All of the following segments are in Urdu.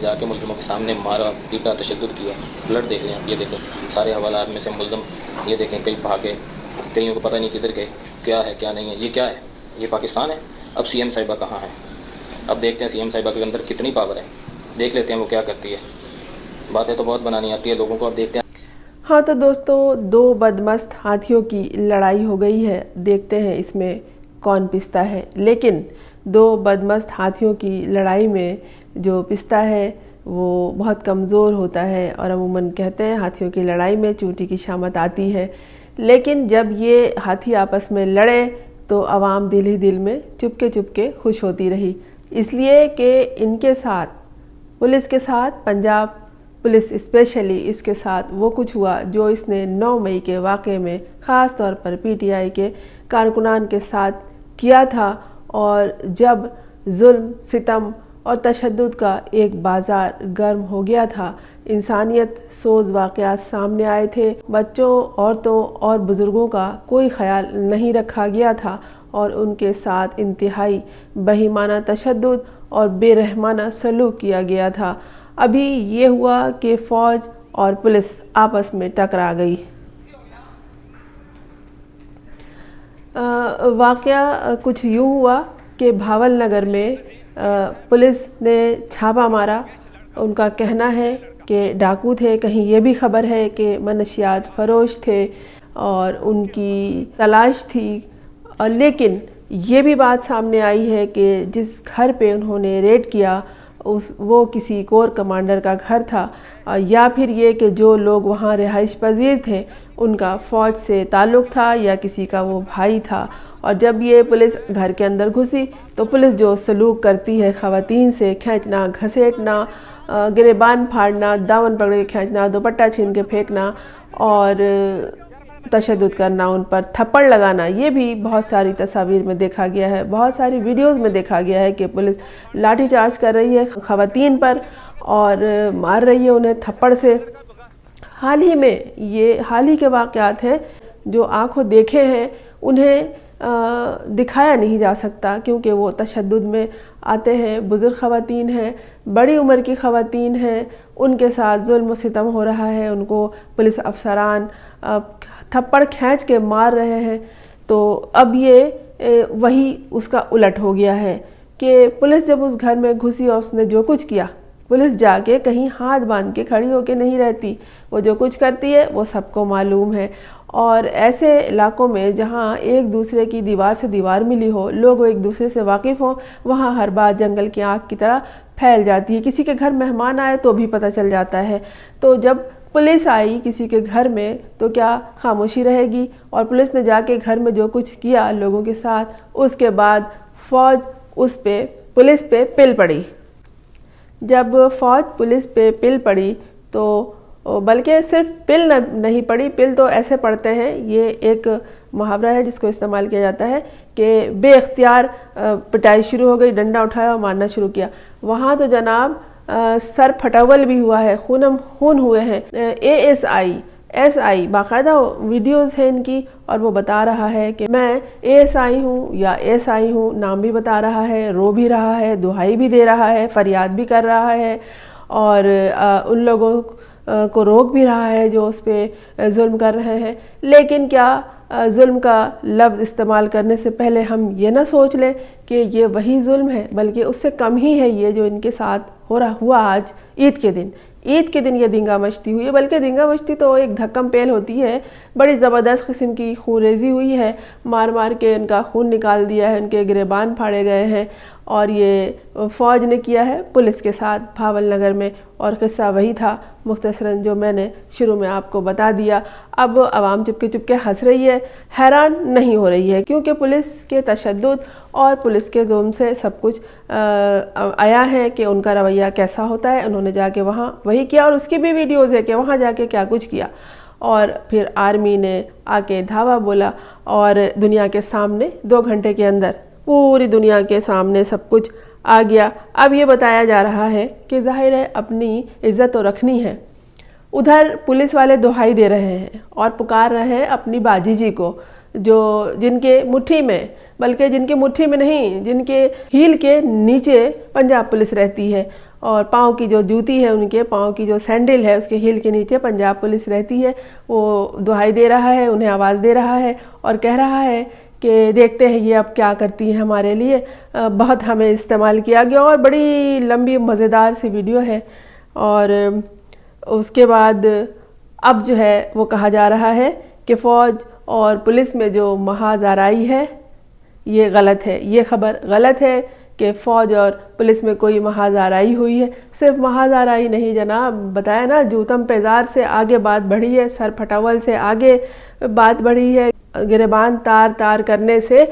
جا کے ملزموں کے سامنے مارا پیٹا تشدد کیا. بلڈ دیکھ لیں, یہ دیکھیں سارے حوالات میں سے ملزم, یہ دیکھیں کئی بھاگے, کئیوں کو پتہ نہیں کدھر گئے, کیا ہے کیا نہیں ہے. یہ کیا ہے؟ یہ پاکستان ہے. اب سی ایم صاحبہ کہاں ہے؟ اب دیکھتے ہیں سی ایم صاحبہ کے اندر کتنی پاور ہے, دیکھ لیتے ہیں وہ کیا کرتی ہے. باتیں تو بہت بنانی آتی ہے لوگوں کو, اب دیکھتے ہیں. ہاں تو دوستو, دو بدمست ہاتھیوں کی لڑائی ہو گئی ہے. دیکھتے ہیں اس میں کون پستا ہے. لیکن دو بدمست ہاتھیوں کی لڑائی میں جو پستا ہے وہ بہت کمزور ہوتا ہے, اور عموماً کہتے ہیں ہاتھیوں کی لڑائی میں چونٹی کی شامت آتی ہے. لیکن جب یہ ہاتھی آپس میں لڑے تو عوام دل ہی دل میں چپکے خوش ہوتی رہی, اس لیے کہ ان کے ساتھ, پولیس کے ساتھ, پنجاب پولیس اسپیشلی اس کے ساتھ وہ کچھ ہوا جو اس نے 9 مئی کے واقعے میں خاص طور پر پی ٹی آئی کے کارکنان کے ساتھ کیا تھا. اور جب ظلم, ستم اور تشدد کا ایک بازار گرم ہو گیا تھا, انسانیت سوز واقعات سامنے آئے تھے, بچوں, عورتوں اور بزرگوں کا کوئی خیال نہیں رکھا گیا تھا, اور ان کے ساتھ انتہائی بہیمانہ تشدد اور بے رحمانہ سلوک کیا گیا تھا. ابھی یہ ہوا کہ فوج اور پولیس آپس میں ٹکرا گئی. واقعہ کچھ یوں ہوا کہ بھاول نگر میں پولیس نے چھاپہ مارا. ان کا کہنا ہے کہ ڈاکو تھے, کہیں یہ بھی خبر ہے کہ منشیات فروش تھے اور ان کی تلاش تھی. لیکن یہ بھی بات سامنے آئی ہے کہ جس گھر پہ انہوں نے ریڈ کیا وہ کسی کور کمانڈر کا گھر تھا, یا پھر یہ کہ جو لوگ وہاں رہائش پذیر تھے ان کا فوج سے تعلق تھا یا کسی کا وہ بھائی تھا. اور جب یہ پولیس گھر کے اندر گھسی تو پولیس جو سلوک کرتی ہے خواتین سے, کھینچنا, گھسیٹنا, گریبان پھاڑنا, دامن پکڑ کے کھینچنا, دوپٹہ چھین کے پھینکنا اور تشدد کرنا, ان پر تھپڑ لگانا, یہ بھی بہت ساری تصاویر میں دیکھا گیا ہے, بہت ساری ویڈیوز میں دیکھا گیا ہے کہ پولیس لاٹھی چارج کر رہی ہے خواتین پر اور مار رہی ہے انہیں تھپڑ سے. حال ہی کے واقعات ہیں جو آنکھوں دیکھے ہیں, انہیں دکھایا نہیں جا سکتا کیونکہ وہ تشدد میں آتے ہیں. بزرگ خواتین ہیں, بڑی عمر کی خواتین ہیں, ان کے ساتھ ظلم و ستم ہو رہا ہے, ان کو پولیس افسران تھپڑ کھینچ کے مار رہے ہیں. تو اب یہ وہی اس کا الٹ ہو گیا ہے کہ پولیس جب اس گھر میں گھسی اور اس نے جو کچھ کیا, پولیس جا کے کہیں ہاتھ باندھ کے کھڑی ہو کے نہیں رہتی, وہ جو کچھ کرتی ہے وہ سب کو معلوم ہے. اور ایسے علاقوں میں جہاں ایک دوسرے کی دیوار سے دیوار ملی ہو, لوگ ایک دوسرے سے واقف ہوں, وہاں ہر بات جنگل کی آگ کی طرح پھیل جاتی ہے. کسی کے گھر مہمان آئے تو بھی پتہ چل جاتا ہے. تو جب پولیس آئی کسی کے گھر میں تو کیا خاموشی رہے گی؟ اور پولیس نے جا کے گھر میں جو کچھ کیا لوگوں کے ساتھ, اس کے بعد فوج پولیس پہ پل پڑی. جب فوج پولیس پہ پل پڑی تو بلکہ صرف پل نہیں پڑی, پل تو ایسے پڑتے ہیں, یہ ایک محاورہ ہے جس کو استعمال کیا جاتا ہے کہ بے اختیار پٹائی شروع ہو گئی, ڈنڈا اٹھایا اور مارنا شروع کیا. وہاں تو جناب سر پھٹاول بھی ہوا ہے, خونم خون ہوئے ہیں. ایس آئی باقاعدہ ویڈیوز ہیں ان کی, اور وہ بتا رہا ہے کہ میں ایس آئی ہوں یا ایس آئی ہوں, نام بھی بتا رہا ہے, رو بھی رہا ہے, دہائی بھی دے رہا ہے, فریاد بھی کر رہا ہے, اور ان لوگوں کو روک بھی رہا ہے جو اس پہ ظلم کر رہے ہیں. لیکن کیا ظلم کا لفظ استعمال کرنے سے پہلے ہم یہ نہ سوچ لیں کہ یہ وہی ظلم ہے, بلکہ اس سے کم ہی ہے یہ جو ان کے ساتھ ہوا آج عید کے دن. عید کے دن یہ دنگا مچتی ہوئی ہے, بلکہ دنگا مچتی تو ایک دھکم پیل ہوتی ہے, بڑی زبردست قسم کی خون ریزی ہوئی ہے, مار مار کے ان کا خون نکال دیا ہے, ان کے گریبان پھاڑے گئے ہیں. اور یہ فوج نے کیا ہے پولیس کے ساتھ بھاول نگر میں, اور قصہ وہی تھا مختصراً جو میں نے شروع میں آپ کو بتا دیا. اب عوام چپکے ہنس رہی ہے, حیران نہیں ہو رہی ہے, کیونکہ پولیس کے تشدد اور پولیس کے ظلم سے سب کچھ آیا ہے کہ ان کا رویہ کیسا ہوتا ہے. انہوں نے جا کے وہاں وہی کیا, اور اس کی بھی ویڈیوز ہے کہ وہاں جا کے کیا کچھ کیا. اور پھر آرمی نے آ کے دھاوا بولا, اور دنیا کے سامنے 2 گھنٹے کے اندر پوری دنیا کے سامنے سب کچھ آ گیا. اب یہ بتایا جا رہا ہے کہ ظاہر ہے اپنی عزت تو رکھنی ہے. ادھر پولیس والے دہائی دے رہے ہیں اور پکار رہے ہیں اپنی باجی جی کو, جن کے مٹھی میں, بلکہ جن کے مٹھی میں نہیں, جن کے ہیل کے نیچے پنجاب پولیس رہتی ہے, اور پاؤں کی جو جوتی ہے، ان کے پاؤں کی جو سینڈل ہے، اس کے ہیل کے نیچے پنجاب پولیس رہتی ہے، وہ دہائی دے رہا ہے، انہیں آواز دے رہا ہے اور کہہ رہا ہے کہ دیکھتے ہیں یہ اب کیا کرتی ہے ہمارے لیے، بہت ہمیں استعمال کیا گیا، اور بڑی لمبی مزیدار سی ویڈیو ہے۔ اور اس کے بعد اب جو ہے وہ کہا جا رہا ہے کہ فوج اور پولیس میں جو محاذ آرائی ہے یہ غلط ہے، یہ خبر غلط ہے کہ فوج اور پولیس میں کوئی محاذ آرائی ہوئی ہے۔ صرف محاذ آرائی نہیں جناب، بتایا نا، جوتم پیزار سے آگے بات بڑھی ہے، سر پھٹاول سے آگے بات بڑھی ہے، گریبان تار تار کرنے سے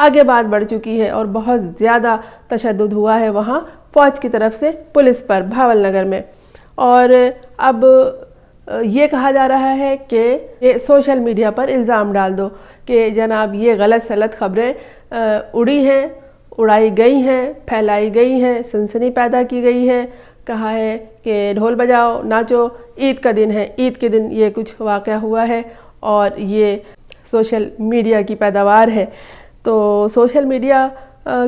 آگے بات بڑھ چکی ہے، اور بہت زیادہ تشدد ہوا ہے وہاں فوج کی طرف سے پولیس پر بھاول نگر میں۔ اور اب یہ کہا جا رہا ہے کہ سوشل میڈیا پر الزام ڈال دو کہ جناب یہ غلط سلط خبریں اڑی ہیں، اڑائی گئی ہیں، پھیلائی گئی ہیں، سنسنی پیدا کی گئی ہے، کہا ہے کہ ڈھول بجاؤ ناچو، عید کا دن ہے، عید کے دن یہ کچھ واقعہ ہوا ہے، اور یہ سوشل میڈیا کی پیداوار ہے۔ تو سوشل میڈیا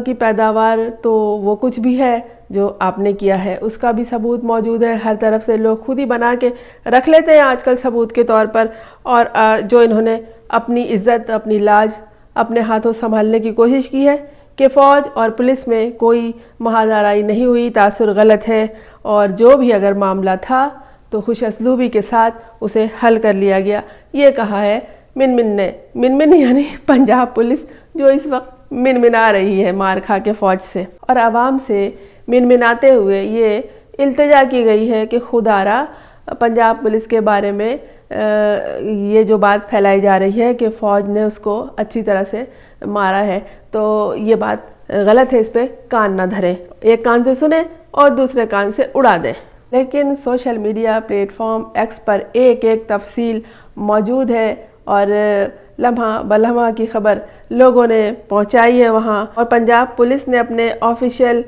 کی پیداوار تو وہ کچھ بھی ہے جو آپ نے کیا ہے، اس کا بھی ثبوت موجود ہے، ہر طرف سے لوگ خود ہی بنا کے رکھ لیتے ہیں آج کل ثبوت کے طور پر، اور جو انہوں نے اپنی عزت، اپنی لاج اپنے ہاتھوں سنبھالنے کی کوشش کی ہے کہ فوج اور پولیس میں کوئی محاذ آرائی نہیں ہوئی، تاثر غلط ہے، اور جو بھی اگر معاملہ تھا تو خوش اسلوبی کے ساتھ اسے حل کر لیا گیا، یہ کہا ہے منمن نے۔ منمن یعنی پنجاب پولیس جو اس وقت منمنا رہی ہے مار کھا کے فوج سے، اور عوام سے منمناتے ہوئے یہ التجا کی گئی ہے کہ خدا را پنجاب پولیس کے بارے میں یہ جو بات پھیلائی جا رہی ہے کہ فوج نے اس کو اچھی طرح سے مارا ہے، تو یہ بات غلط ہے، اس پہ کان نہ دھریں، ایک کان سے سنیں اور دوسرے کان سے اڑا دیں۔ لیکن social media platform X پر ایک ایک تفصیل موجود ہے، اور لمحہ بلمحہ کی خبر لوگوں نے پہنچائی ہے وہاں، اور پنجاب پولیس نے اپنے آفیشیل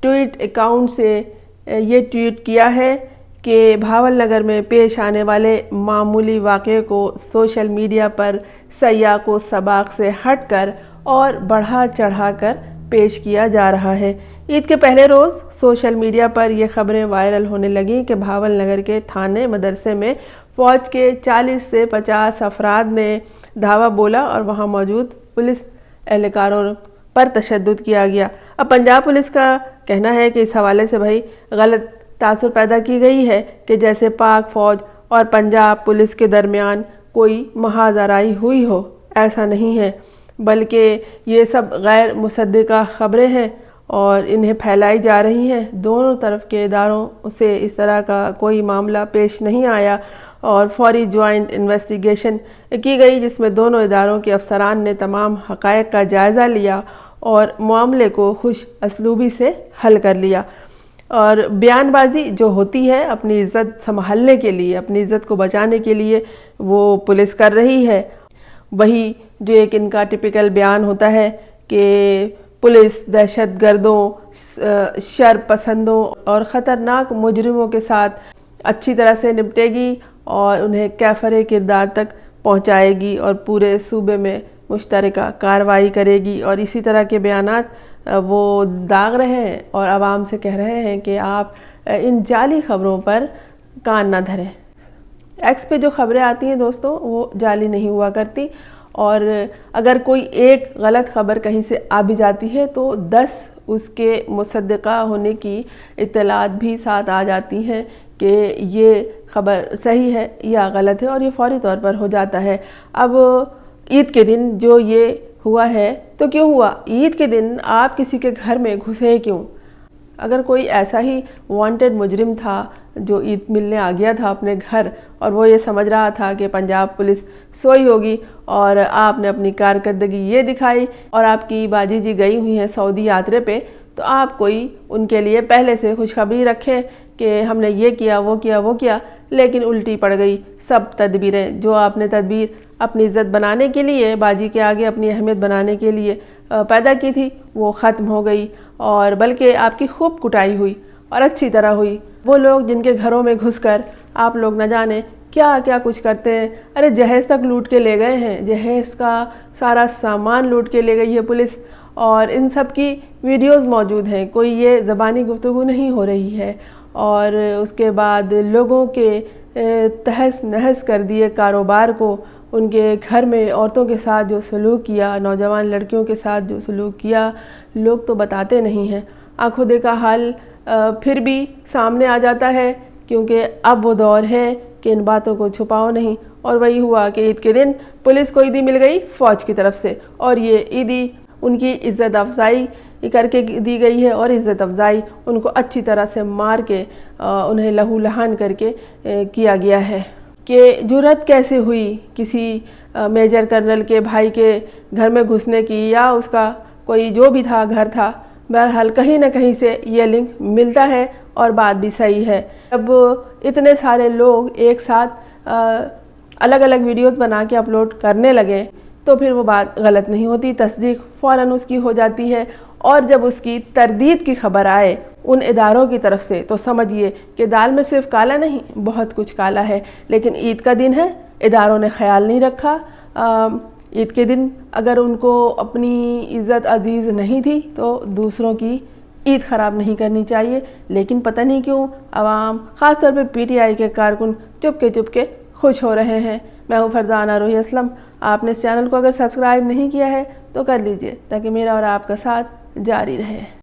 ٹویٹ اکاؤنٹ سے یہ ٹویٹ کیا ہے کہ بھاول نگر میں پیش آنے والے معمولی واقعے کو سوشل میڈیا پر سیاق و سباق سے ہٹ کر اور بڑھا چڑھا کر پیش کیا جا رہا ہے۔ عید کے پہلے روز سوشل میڈیا پر یہ خبریں وائرل ہونے لگیں کہ بھاول نگر کے تھانے مدرسے میں فوج کے 40 سے 50 افراد نے دھاوا بولا اور وہاں موجود پولیس اہلکاروں پر تشدد کیا گیا۔ اب پنجاب پولیس کا کہنا ہے کہ اس حوالے سے بھائی غلط تاثر پیدا کی گئی ہے کہ جیسے پاک فوج اور پنجاب پولیس کے درمیان کوئی محاذ آرائی ہوئی ہو، ایسا نہیں ہے، بلکہ یہ سب غیر مصدقہ خبریں ہیں اور انہیں پھیلائی جا رہی ہیں۔ دونوں طرف کے اداروں سے اس طرح کا کوئی معاملہ پیش نہیں آیا، اور فوری جوائنٹ انویسٹیگیشن کی گئی جس میں دونوں اداروں کے افسران نے تمام حقائق کا جائزہ لیا اور معاملے کو خوش اسلوبی سے حل کر لیا۔ اور بیان بازی جو ہوتی ہے اپنی عزت سنبھالنے کے لیے، اپنی عزت کو بچانے کے لیے وہ پولیس کر رہی ہے، وہی جو ایک ان کا ٹپیکل بیان ہوتا ہے کہ پولیس دہشت گردوں، شر پسندوں اور خطرناک مجرموں کے ساتھ اچھی طرح سے نپٹے گی اور انہیں کیفر کردار تک پہنچائے گی اور پورے صوبے میں مشترکہ کارروائی کرے گی، اور اسی طرح کے بیانات وہ داغ رہے ہیں اور عوام سے کہہ رہے ہیں کہ آپ ان جعلی خبروں پر کان نہ دھریں۔ ایکس پہ جو خبریں آتی ہیں دوستوں وہ جعلی نہیں ہوا کرتی، اور اگر کوئی ایک غلط خبر کہیں سے آ بھی جاتی ہے تو 10 اس کے مصدقہ ہونے کی اطلاعات بھی ساتھ آ جاتی ہیں کہ یہ خبر صحیح ہے یا غلط ہے، اور یہ فوری طور پر ہو جاتا ہے۔ اب عید کے دن جو یہ ہوا ہے تو کیوں ہوا؟ عید کے دن آپ کسی کے گھر میں گھسے کیوں؟ اگر کوئی ایسا ہی وانٹڈ مجرم تھا جو عید ملنے آ گیا تھا اپنے گھر، اور وہ یہ سمجھ رہا تھا کہ پنجاب پولیس سوئی ہوگی، اور آپ نے اپنی کارکردگی یہ دکھائی، اور آپ کی باجی جی گئی ہوئی ہیں سعودی یاترے پہ، تو آپ کوئی ان کے لیے پہلے سے خوشخبری رکھیں کہ ہم نے یہ کیا وہ کیا وہ کیا، لیکن الٹی پڑ گئی سب تدبیریں۔ جو آپ نے تدبیر اپنی عزت بنانے کے لیے، باجی کے آگے اپنی اہمیت بنانے کے لیے پیدا کی تھی، وہ ختم ہو گئی، اور بلکہ آپ کی خوب کٹائی ہوئی اور اچھی طرح ہوئی۔ وہ لوگ جن کے گھروں میں گھس کر آپ لوگ نہ جانے کیا کیا کچھ کرتے ہیں، ارے جہیز تک لوٹ کے لے گئے ہیں، جہیز کا سارا سامان لوٹ کے لے گئی ہے پولیس، اور ان سب کی ویڈیوز موجود ہیں، کوئی یہ زبانی گفتگو نہیں ہو رہی ہے۔ اور اس کے بعد لوگوں کے تہس نہس کر دیے کاروبار کو، ان کے گھر میں عورتوں کے ساتھ جو سلوک کیا، نوجوان لڑکیوں کے ساتھ جو سلوک کیا، لوگ تو بتاتے نہیں ہیں۔ آنکھوں دیکھا حال پھر بھی سامنے آ جاتا ہے، کیونکہ اب وہ دور ہے کہ ان باتوں کو چھپاؤ نہیں۔ اور وہی ہوا کہ عید کے دن پولیس کو عیدی مل گئی فوج کی طرف سے، اور یہ عیدی ان کی عزت افزائی کر کے دی گئی ہے، اور عزت افزائی ان کو اچھی طرح سے مار کے انہیں لہو لہان کر کے کیا گیا ہے۔ کہ جرأت کیسے ہوئی کسی میجر کرنل کے بھائی کے گھر میں گھسنے کی، یا اس کا کوئی جو بھی تھا گھر تھا، بہرحال کہیں نہ کہیں سے یہ لنک ملتا ہے، اور بات بھی صحیح ہے۔ اب اتنے سارے لوگ ایک ساتھ الگ الگ ویڈیوز بنا کے اپلوڈ کرنے لگے تو پھر وہ بات غلط نہیں ہوتی، تصدیق فوراً اس کی ہو جاتی ہے۔ اور جب اس کی تردید کی خبر آئے ان اداروں کی طرف سے تو سمجھیے کہ دال میں صرف کالا نہیں، بہت کچھ کالا ہے۔ لیکن عید کا دن ہے، اداروں نے خیال نہیں رکھا۔ عید کے دن اگر ان کو اپنی عزت عزیز نہیں تھی تو دوسروں کی عید خراب نہیں کرنی چاہیے۔ لیکن پتہ نہیں کیوں عوام، خاص طور پہ پی ٹی آئی کے کارکن چپ کے خوش ہو رہے ہیں۔ میں ہوں فرزانہ روحی اسلم۔ آپ نے اس چینل کو اگر سبسکرائب نہیں کیا ہے تو کر لیجئے، تاکہ میرا اور آپ کا ساتھ جاری رہے۔